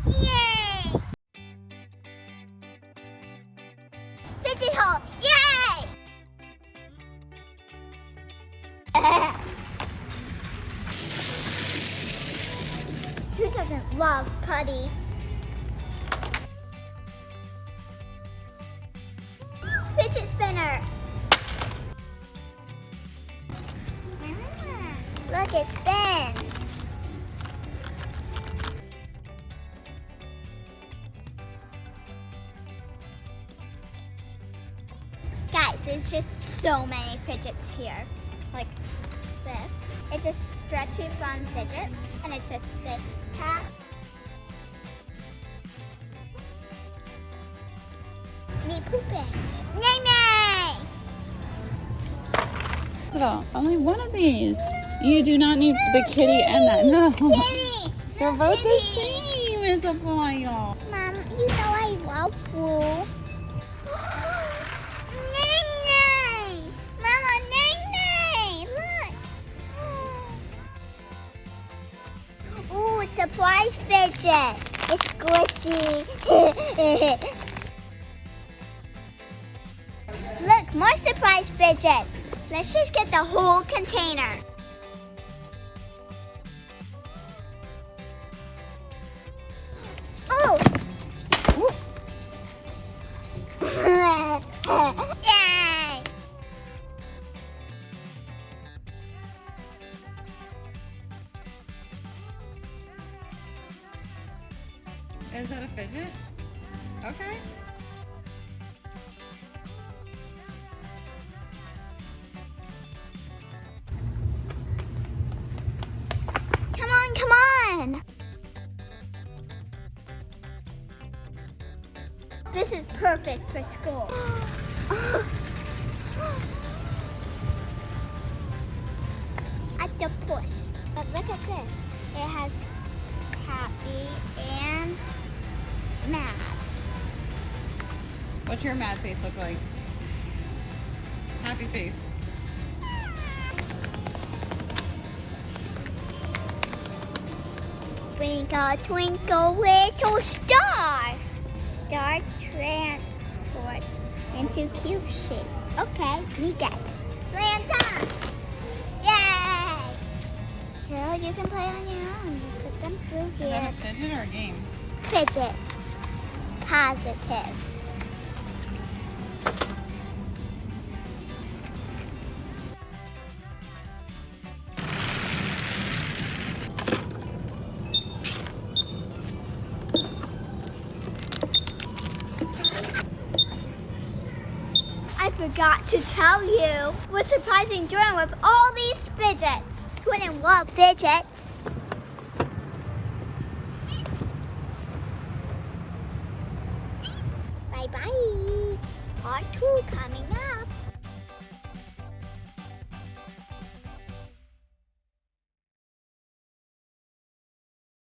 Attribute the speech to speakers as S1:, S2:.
S1: Yay! Fidget hole! Yay! Who doesn't love putty? Fidget spinner! Look, it spins! Guys, there's just so many fidgets here. Like this. It's a stretchy fun fidget, and it's a six pack. Me pooping. Nay nay!
S2: Only one of these. You do not need the kitty and that. No.
S1: Kitty!
S2: They're both the same as a foil.
S1: Mom, you know I love food. Nay nay! Mama, nay nay! Look! Ooh, surprise fidget! It's squishy. Look, more surprise fidgets. Let's just get the whole container. Ooh! Yay!
S2: Is that a fidget? Okay.
S1: Come on, come on! This is perfect for school. Octopus. But look at this. It has happy and mad.
S2: What's your mad face look like? Happy face.
S1: Twinkle, twinkle, little star. Star transports into cube shape. Okay, we get. Slam dunk! Yay! Carol, you can play on your own. You put them through
S2: Is
S1: here.
S2: that a fidget or a game?
S1: Fidget. Positive. I forgot to tell you what's surprising doing with all these fidgets. Wouldn't love fidgets. Bye bye. Part 2 coming up.